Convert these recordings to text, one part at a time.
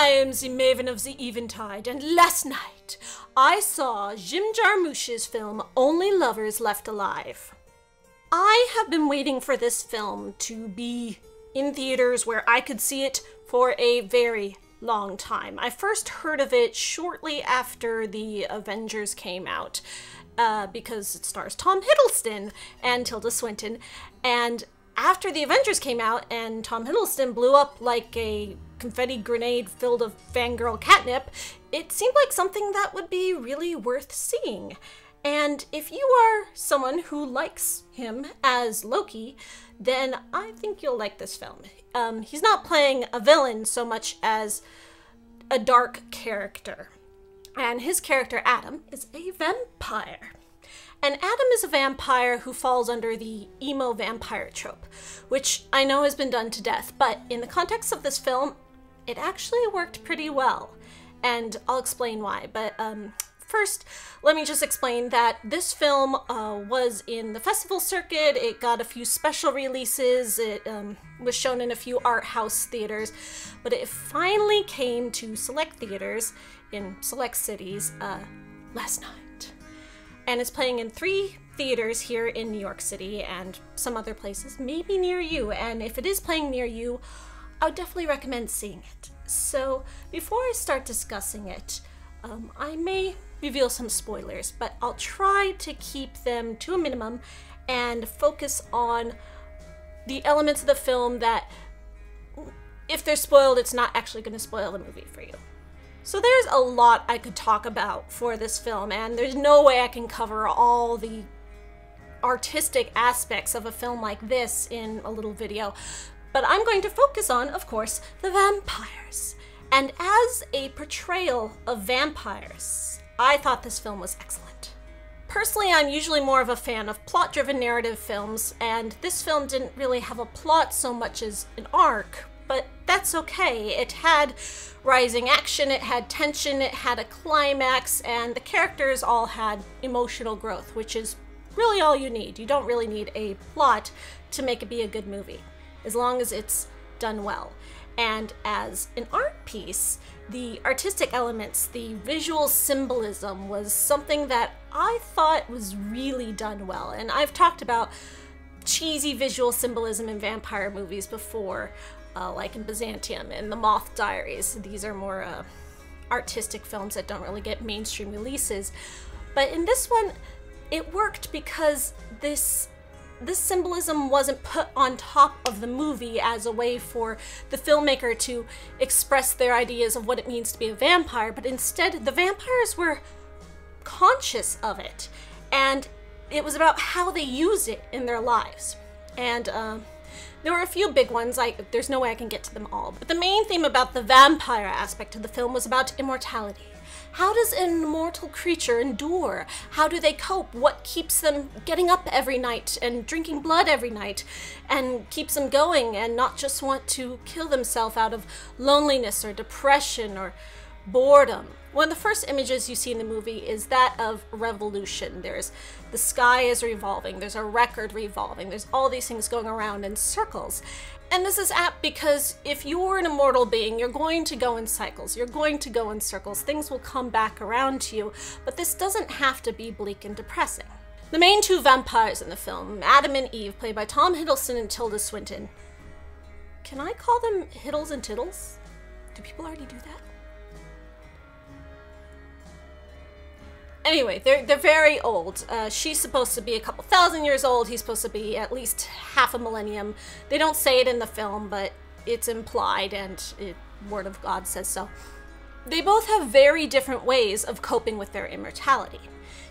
I am the Maven of the Eventide, and last night I saw Jim Jarmusch's film Only Lovers Left Alive. I have been waiting for this film to be in theaters where I could see it for a very long time. I first heard of it shortly after the Avengers came out, because it stars Tom Hiddleston and Tilda Swinton, and after the Avengers came out and Tom Hiddleston blew up like a confetti grenade filled with fangirl catnip, it seemed like something that would be really worth seeing. And if you are someone who likes him as Loki, then I think you'll like this film. He's not playing a villain so much as a dark character. And his character, Adam, is a vampire. And Adam is a vampire who falls under the emo vampire trope, which I know has been done to death, but in the context of this film, it actually worked pretty well. And I'll explain why, but first, let me just explain that this film was in the festival circuit. It got a few special releases. It was shown in a few art house theaters, but it finally came to select theaters in select cities last night. And it's playing in 3 theaters here in New York City and some other places, maybe near you. And if it is playing near you, I would definitely recommend seeing it. So before I start discussing it, I may reveal some spoilers, but I'll try to keep them to a minimum and focus on the elements of the film that, if they're spoiled, it's not actually going to spoil the movie for you. So there's a lot I could talk about for this film, and there's no way I can cover all the artistic aspects of a film like this in a little video. But I'm going to focus on, of course, the vampires. And as a portrayal of vampires, I thought this film was excellent. Personally, I'm usually more of a fan of plot-driven narrative films, and this film didn't really have a plot so much as an arc, but that's okay. It had rising action, it had tension, it had a climax, and the characters all had emotional growth, which is really all you need. You don't really need a plot to make it be a good movie, as long as it's done well. And as an art piece, the artistic elements, the visual symbolism was something that I thought was really done well. And I've talked about cheesy visual symbolism in vampire movies before, like in Byzantium and The Moth Diaries. These are more artistic films that don't really get mainstream releases. But in this one, it worked because this symbolism wasn't put on top of the movie as a way for the filmmaker to express their ideas of what it means to be a vampire, but instead the vampires were conscious of it, and it was about how they use it in their lives. And there were a few big ones, there's no way I can get to them all, but the main theme about the vampire aspect of the film was about immortality. How does an immortal creature endure? How do they cope? What keeps them getting up every night and drinking blood every night and keeps them going and not just want to kill themselves out of loneliness or depression or boredom? One of the first images you see in the movie is that of revolution. There's the sky is revolving, there's a record revolving, there's all these things going around in circles. And this is apt because if you're an immortal being, you're going to go in cycles, you're going to go in circles, things will come back around to you, but this doesn't have to be bleak and depressing. The main 2 vampires in the film, Adam and Eve, played by Tom Hiddleston and Tilda Swinton. Can I call them Hiddles and Tiddles? Do people already do that? Anyway, they're very old. She's supposed to be a couple thousand years old. He's supposed to be at least half a millennium. They don't say it in the film, but it's implied, and Word of God says so. They both have very different ways of coping with their immortality.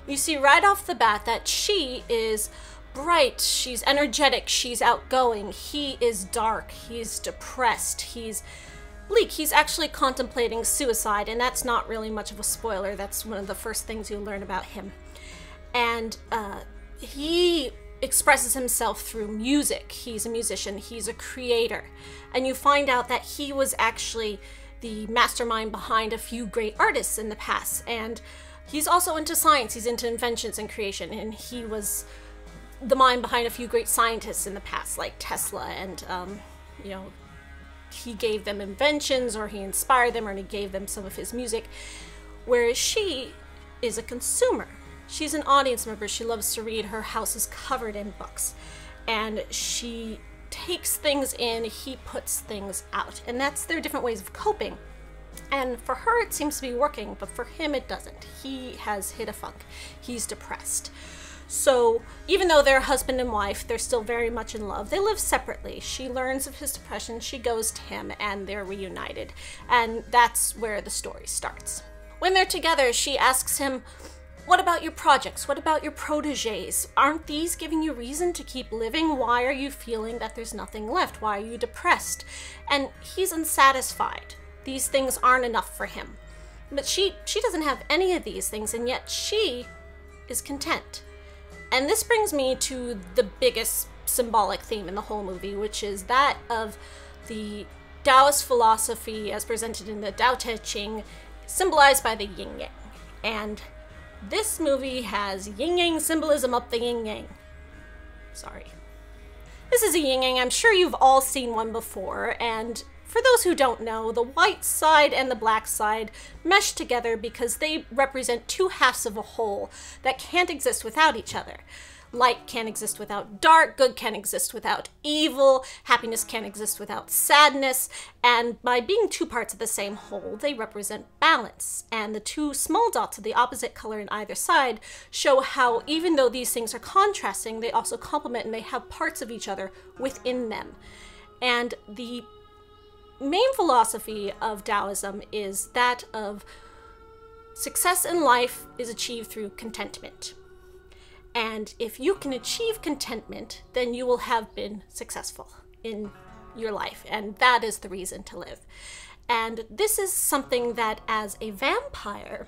You see right off the bat that she is bright, she's energetic, she's outgoing. He is dark, he's depressed, he's bleak. He's actually contemplating suicide, and that's not really much of a spoiler. That's one of the first things you'll learn about him. And he expresses himself through music. He's a musician, he's a creator. And you find out that he was actually the mastermind behind a few great artists in the past. And he's also into science, he's into inventions and creation, and he was the mind behind a few great scientists in the past, like Tesla and, you know, he gave them inventions, or he inspired them, or he gave them some of his music. Whereas she is a consumer. She's an audience member. She loves to read. Her house is covered in books. And she takes things in, he puts things out. And that's their different ways of coping. And for her, it seems to be working, but for him, it doesn't. He has hit a funk. He's depressed. So even though they're husband and wife, they're still very much in love. They live separately. She learns of his depression, she goes to him, and they're reunited. And that's where the story starts. When they're together, she asks him, what about your projects? What about your proteges? Aren't these giving you reason to keep living? Why are you feeling that there's nothing left? Why are you depressed? And he's unsatisfied. These things aren't enough for him. But she doesn't have any of these things, and yet she is content. And this brings me to the biggest symbolic theme in the whole movie, which is that of the Taoist philosophy as presented in the Tao Te Ching, symbolized by the yin-yang. And this movie has yin-yang symbolism up the yin-yang. Sorry. This is a yin-yang. I'm sure you've all seen one before, and for those who don't know, the white side and the black side mesh together because they represent two halves of a whole that can't exist without each other. Light can't exist without dark, good can't exist without evil, happiness can't exist without sadness, and by being two parts of the same whole, they represent balance. And the two small dots of the opposite color in either side show how even though these things are contrasting, they also complement and they have parts of each other within them. And the main philosophy of Taoism is that of success in life is achieved through contentment. And if you can achieve contentment, then you will have been successful in your life. And that is the reason to live. And this is something that as a vampire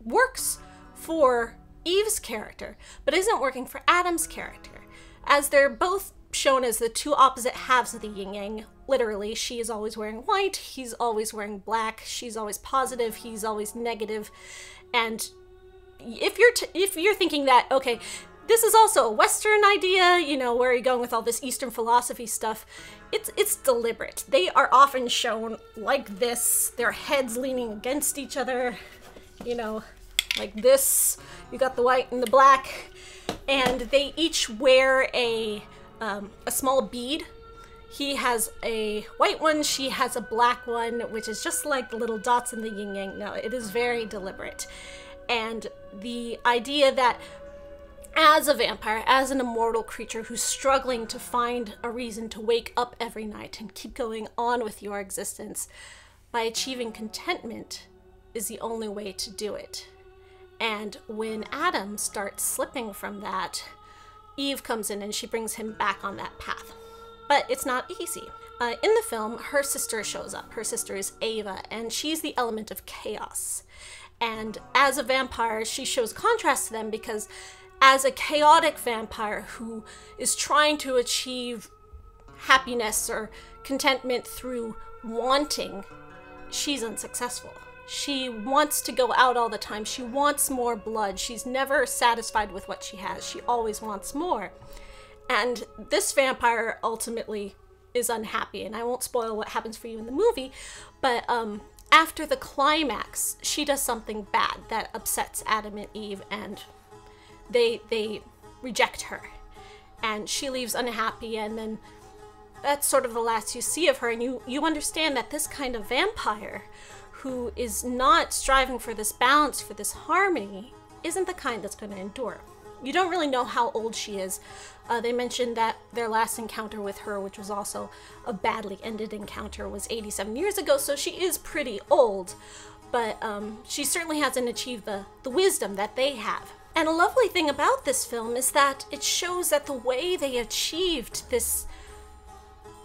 works for Eve's character, but isn't working for Adam's character. As they're both shown as the two opposite halves of the yin-yang. Literally, she is always wearing white, he's always wearing black, she's always positive, he's always negative. And if you're thinking that, okay, this is also a Western idea, you know, where are you going with all this Eastern philosophy stuff? It's deliberate. They are often shown like this, their heads leaning against each other, you know, like this. You got the white and the black, and they each wear a small bead. He has a white one, she has a black one, which is just like the little dots in the yin-yang. No, it is very deliberate. And the idea that as a vampire, as an immortal creature who's struggling to find a reason to wake up every night and keep going on with your existence, by achieving contentment is the only way to do it. And when Adam starts slipping from that, Eve comes in and she brings him back on that path. But it's not easy. In the film, her sister shows up. Her sister is Ava, and she's the element of chaos. And as a vampire, she shows contrast to them because as a chaotic vampire who is trying to achieve happiness or contentment through wanting, she's unsuccessful. She wants to go out all the time. She wants more blood. She's never satisfied with what she has. She always wants more. And this vampire ultimately is unhappy. And I won't spoil what happens for you in the movie, but after the climax, she does something bad that upsets Adam and Eve, and they reject her. And she leaves unhappy, and then that's sort of the last you see of her. And you understand that this kind of vampire who is not striving for this balance, for this harmony, isn't the kind that's going to endure. You don't really know how old she is. They mentioned that their last encounter with her, which was also a badly ended encounter, was 87 years ago, so she is pretty old. But she certainly hasn't achieved the wisdom that they have. And a lovely thing about this film is that it shows that the way they achieved this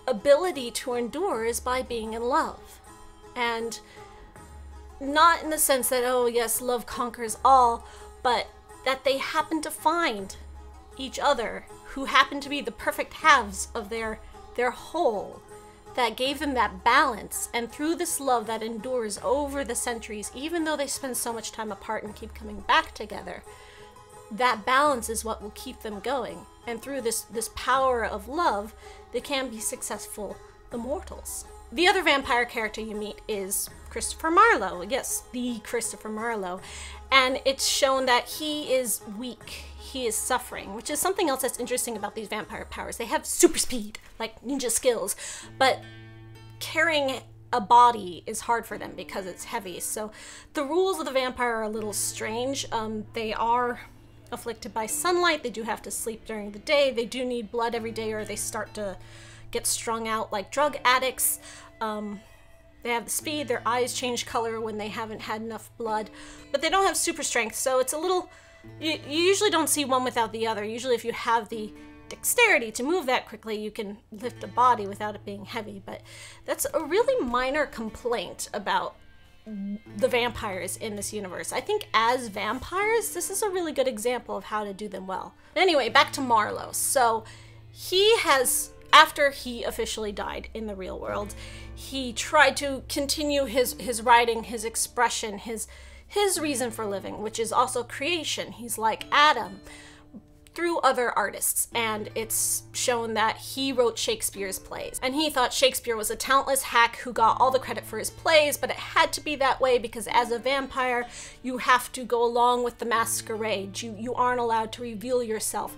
ability to endure is by being in love. And not in the sense that, oh yes, love conquers all, but that they happen to find each other who happen to be the perfect halves of their whole, that gave them that balance. And through this love that endures over the centuries, even though they spend so much time apart and keep coming back together, that balance is what will keep them going. And through this power of love, they can be successful the mortals. The other vampire character you meet is Christopher Marlowe. Yes, the Christopher Marlowe. And it's shown that he is weak. He is suffering, which is something else that's interesting about these vampire powers. They have super speed, like ninja skills, but carrying a body is hard for them because it's heavy. So the rules of the vampire are a little strange. They are afflicted by sunlight. They do have to sleep during the day. They do need blood every day or they start to get strung out like drug addicts. They have the speed, their eyes change color when they haven't had enough blood, but they don't have super strength, so it's a little, you usually don't see one without the other. Usually if you have the dexterity to move that quickly, you can lift a body without it being heavy, but that's a really minor complaint about the vampires in this universe. I think as vampires, this is a really good example of how to do them well. Anyway, back to Marlowe. So he has, after he officially died in the real world, he tried to continue his writing, his expression, his reason for living, which is also creation. He's like Adam, through other artists, and it's shown that he wrote Shakespeare's plays. And he thought Shakespeare was a talentless hack who got all the credit for his plays, but it had to be that way because as a vampire, you have to go along with the masquerade. You aren't allowed to reveal yourself.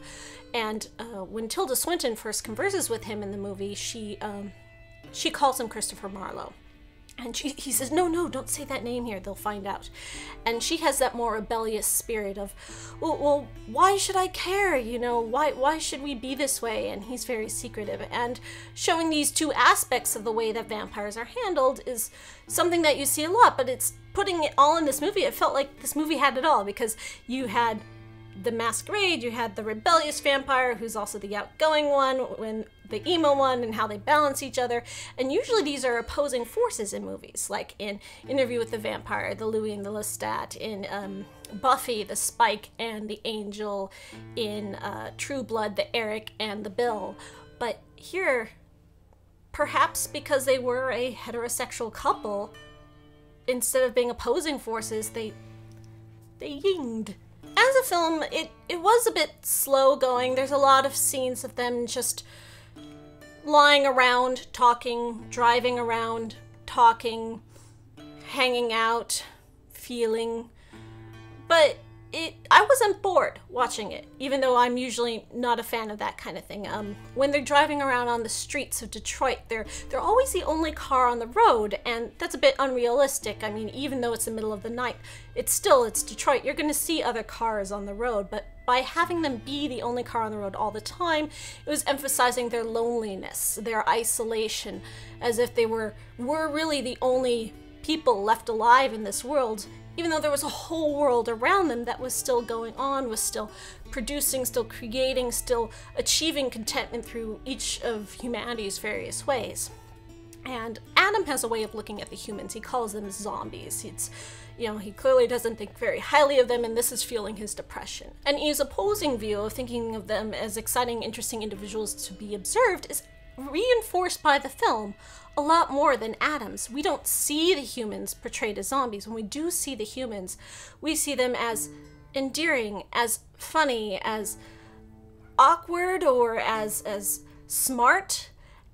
And when Tilda Swinton first converses with him in the movie, she calls him Christopher Marlowe. And he says, no, don't say that name here, they'll find out. And she has that more rebellious spirit of, well, why should I care? You know, why should we be this way? And he's very secretive. And showing these two aspects of the way that vampires are handled is something that you see a lot, but it's putting it all in this movie. It felt like this movie had it all because you had the masquerade, you had the rebellious vampire who's also the outgoing one, when the emo one, and how they balance each other. And usually these are opposing forces in movies, like in Interview with the Vampire, the Louis and the Lestat, in Buffy, the Spike and the Angel, in True Blood, the Eric and the Bill. But here, perhaps because they were a heterosexual couple, instead of being opposing forces, they yinged. As a film, it was a bit slow going. There's a lot of scenes of them just lying around, talking, driving around, talking, hanging out, feeling. But I wasn't bored watching it, even though I'm usually not a fan of that kind of thing. When they're driving around on the streets of Detroit, they're always the only car on the road, and that's a bit unrealistic. I mean, even though it's the middle of the night, it's Detroit. You're going to see other cars on the road, but by having them be the only car on the road all the time, it was emphasizing their loneliness, their isolation, as if they were really the only people left alive in this world, even though there was a whole world around them that was still going on, was still producing, still creating, still achieving contentment through each of humanity's various ways. And Adam has a way of looking at the humans. He calls them zombies. He clearly doesn't think very highly of them, and this is fueling his depression. And Eve's opposing view of thinking of them as exciting, interesting individuals to be observed is reinforced by the film a lot more than Adam's. We don't see the humans portrayed as zombies. When we do see the humans, we see them as endearing, as funny, as awkward, or as smart.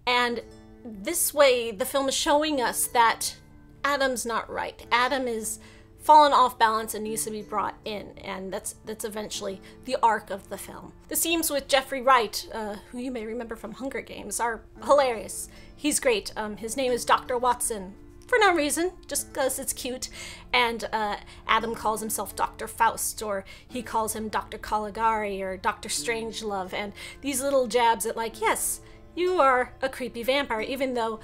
And this way, the film is showing us that Adam's not right. Adam is fallen off balance and needs to be brought in, and that's eventually the arc of the film. The scenes with Jeffrey Wright, who you may remember from Hunger Games, are hilarious. He's great. His name is Dr. Watson, for no reason, just because it's cute, and Adam calls himself Dr. Faust, or he calls him Dr. Caligari, or Dr. Strangelove, and these little jabs at like, yes, you are a creepy vampire, even though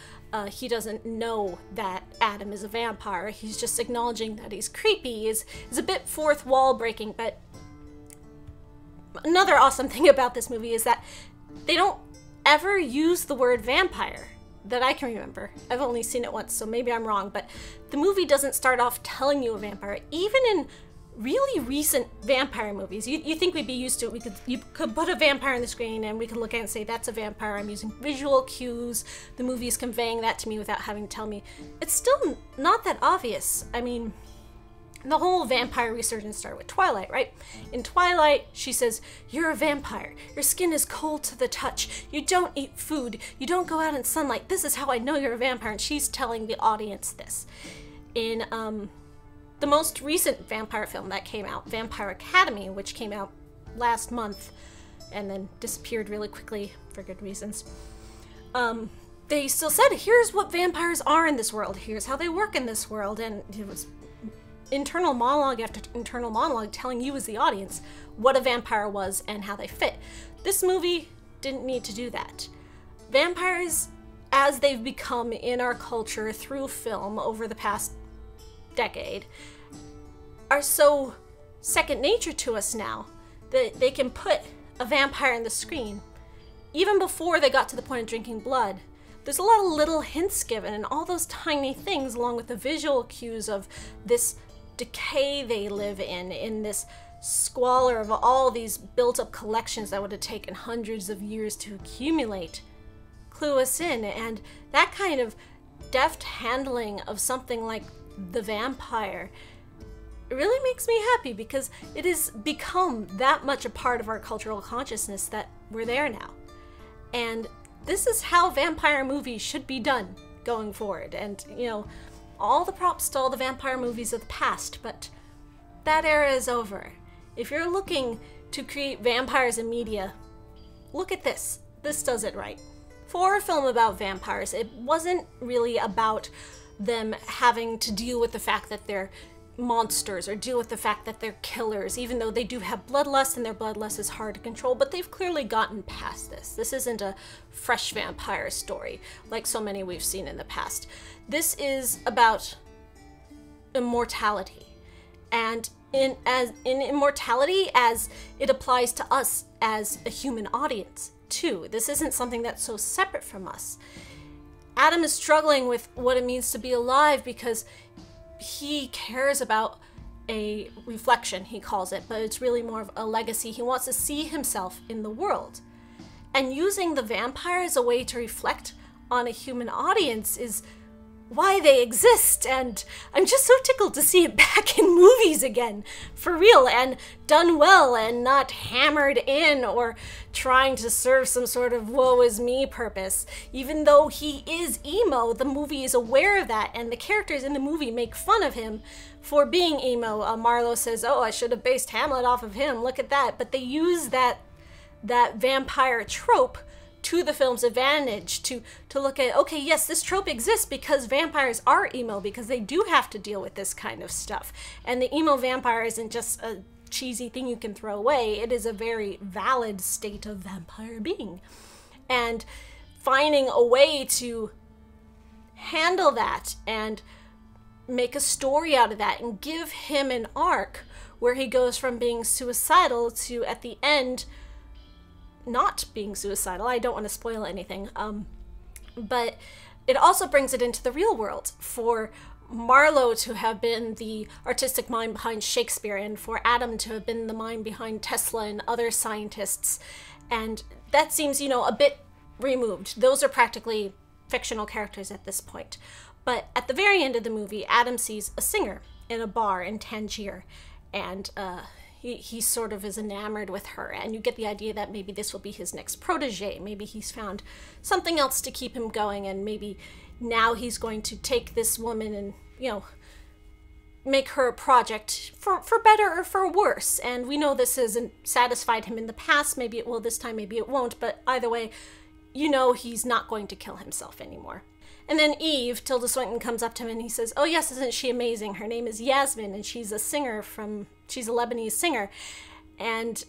he doesn't know that Adam is a vampire. He's just acknowledging that he's creepy is a bit fourth wall breaking. But another awesome thing about this movie is that they don't ever use the word vampire that I can remember. I've only seen it once, so maybe I'm wrong, but the movie doesn't start off telling you a vampire. Even in really recent vampire movies, you think we'd be used to it. You could put a vampire on the screen and we could look at it and say, that's a vampire. I'm using visual cues. The movie is conveying that to me without having to tell me. It's still not that obvious. I mean, The whole vampire resurgence started with Twilight, right? In Twilight, she says, "You're a vampire. Your skin is cold to the touch. You don't eat food. You don't go out in sunlight. This is how I know you're a vampire." And she's telling the audience this. In the most recent vampire film that came out, Vampire Academy, which came out last month and then disappeared really quickly for good reasons, they still said, here's what vampires are in this world. Here's how they work in this world. And it was internal monologue after internal monologue telling you as the audience what a vampire was and how they fit. This movie didn't need to do that. Vampires, as they've become in our culture through film over the past decade, are so second nature to us now that they can put a vampire in the screen. Even before they got to the point of drinking blood, there's a lot of little hints given, and all those tiny things along with the visual cues of this decay they live in this squalor of all these built-up collections that would have taken hundreds of years to accumulate, clue us in. And that kind of deft handling of something like the vampire, it really makes me happy because it has become that much a part of our cultural consciousness that we're there now. And this is how vampire movies should be done going forward. And, you know, all the props to all the vampire movies of the past, but that era is over. If you're looking to create vampires in media, look at this. This does it right. For a film about vampires, it wasn't really about them having to deal with the fact that they're monsters or deal with the fact that they're killers, even though they do have bloodlust and their bloodlust is hard to control, but they've clearly gotten past this. This isn't a fresh vampire story like so many we've seen in the past. This is about immortality, and in immortality as it applies to us as a human audience too. This isn't something that's so separate from us. Adam is struggling with what it means to be alive because he cares about a reflection, he calls it, but it's really more of a legacy. He wants to see himself in the world. And using the vampire as a way to reflect on a human audience is why they exist. And I'm just so tickled to see it back in movies again, for real, and done well and not hammered in or trying to serve some sort of woe is me purpose. Even though he is emo, the movie is aware of that, and the characters in the movie make fun of him for being emo. Marlowe says, "Oh, I should have based Hamlet off of him, look at that." But they use that vampire trope to the film's advantage to look at, okay, yes, this trope exists because vampires are emo, because they do have to deal with this kind of stuff. And the emo vampire isn't just a cheesy thing you can throw away. It is a very valid state of vampire being. And finding a way to handle that and make a story out of that and give him an arc where he goes from being suicidal to, at the end, not being suicidal. I don't want to spoil anything, but it also brings it into the real world. For Marlowe to have been the artistic mind behind Shakespeare, and for Adam to have been the mind behind Tesla and other scientists, and that seems, you know, a bit removed. Those are practically fictional characters at this point. But at the very end of the movie, Adam sees a singer in a bar in Tangier, and he sort of is enamored with her, and you get the idea that maybe this will be his next protege. Maybe he's found something else to keep him going, and maybe now he's going to take this woman and, you know, make her a project for better or for worse. And we know this hasn't satisfied him in the past. Maybe it will this time, maybe it won't, but either way, you know he's not going to kill himself anymore. And then Eve, Tilda Swinton, comes up to him and he says, "Oh yes, isn't she amazing? Her name is Yasmin, and she's a singer she's a Lebanese singer." And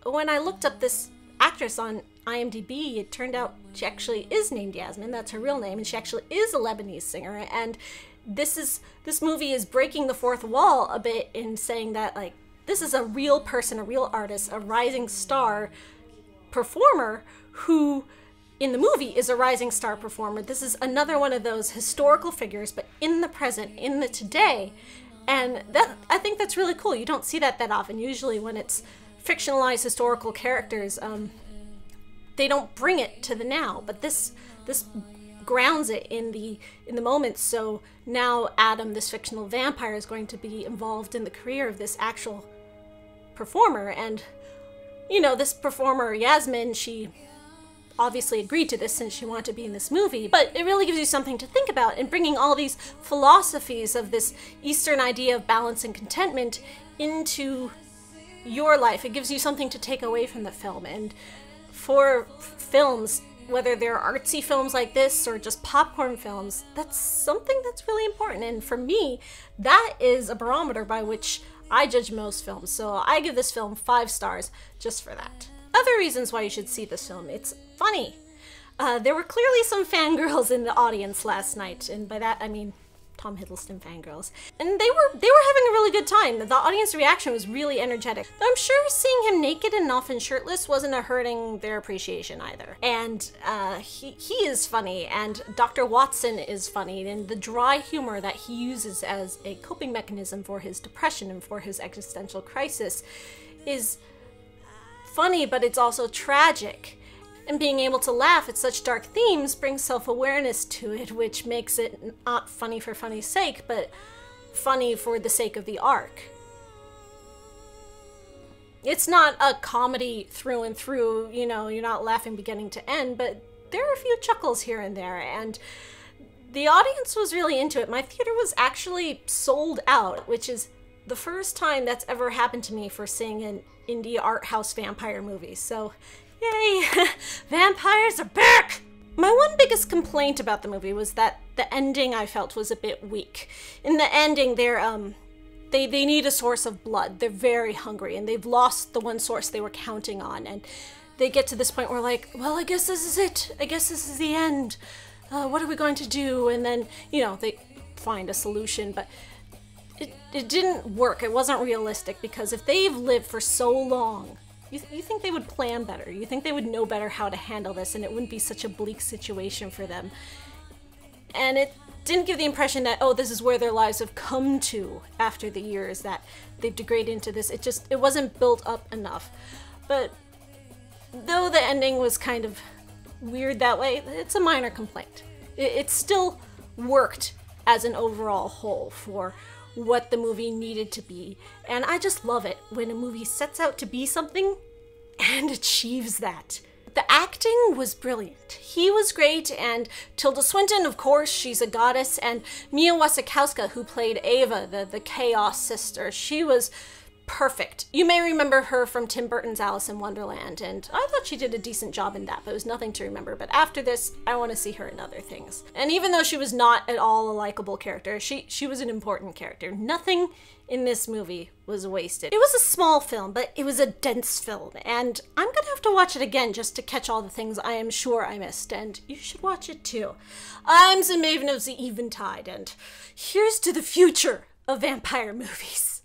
when I looked up this actress on IMDb, it turned out she actually is named Yasmin. That's her real name, and she actually is a Lebanese singer. And this movie is breaking the fourth wall a bit in saying that, like, this is a real person, a real artist, a rising star performer who, in the movie, is a rising star performer. This is another one of those historical figures, but in the present, in the today. And I think that's really cool. You don't see that often. Usually when it's fictionalized historical characters, they don't bring it to the now. But this grounds it in the moment. So now Adam, this fictional vampire, is going to be involved in the career of this actual performer. And, you know, this performer, Yasmin, she obviously agreed to this since she wanted to be in this movie, but it really gives you something to think about, and bringing all these philosophies of this Eastern idea of balance and contentment into your life. It gives you something to take away from the film. And for films, whether they're artsy films like this or just popcorn films, that's something that's really important. And for me, that is a barometer by which I judge most films. So I give this film 5 stars just for that. Other reasons why you should see this film: it's funny. There were clearly some fangirls in the audience last night, and by that I mean Tom Hiddleston fangirls. And they were having a really good time. The audience reaction was really energetic. Though I'm sure seeing him naked and often shirtless wasn't hurting their appreciation either. And he is funny, and Dr. Watson is funny, and the dry humor that he uses as a coping mechanism for his depression and for his existential crisis is funny, but it's also tragic. And being able to laugh at such dark themes brings self-awareness to it, which makes it not funny for funny's sake, but funny for the sake of the arc. It's not a comedy through and through, you know, you're not laughing beginning to end, but there are a few chuckles here and there, and the audience was really into it. My theater was actually sold out, which is the first time that's ever happened to me for seeing an indie art house vampire movie. So, yay! Vampires are back! My one biggest complaint about the movie was that the ending I felt was a bit weak. In the ending, they need a source of blood. They're very hungry, and they've lost the one source they were counting on. And they get to this point where, like, well, I guess this is it. I guess this is the end. What are we going to do? And then, you know, they find a solution, but it didn't work. It wasn't realistic, because if they've lived for so long, you think they would plan better. You think they would know better how to handle this, and it wouldn't be such a bleak situation for them. And it didn't give the impression that, oh, this is where their lives have come to after the years that they've degraded into this. It wasn't built up enough. But though the ending was kind of weird that way, it's a minor complaint. It still worked as an overall whole for what the movie needed to be. And I just love it when a movie sets out to be something and achieves that. The acting was brilliant. He was great, and Tilda Swinton, of course, she's a goddess, and Mia Wasikowska, who played Ava, the Chaos Sister, she was perfect. You may remember her from Tim Burton's Alice in Wonderland, and I thought she did a decent job in that, but it was nothing to remember. But after this, I want to see her in other things. And even though she was not at all a likable character, she was an important character. Nothing in this movie was wasted. It was a small film, but it was a dense film, and I'm gonna have to watch it again just to catch all the things I am sure I missed, and you should watch it too. I'm the Maven of the Eventide, and here's to the future of vampire movies.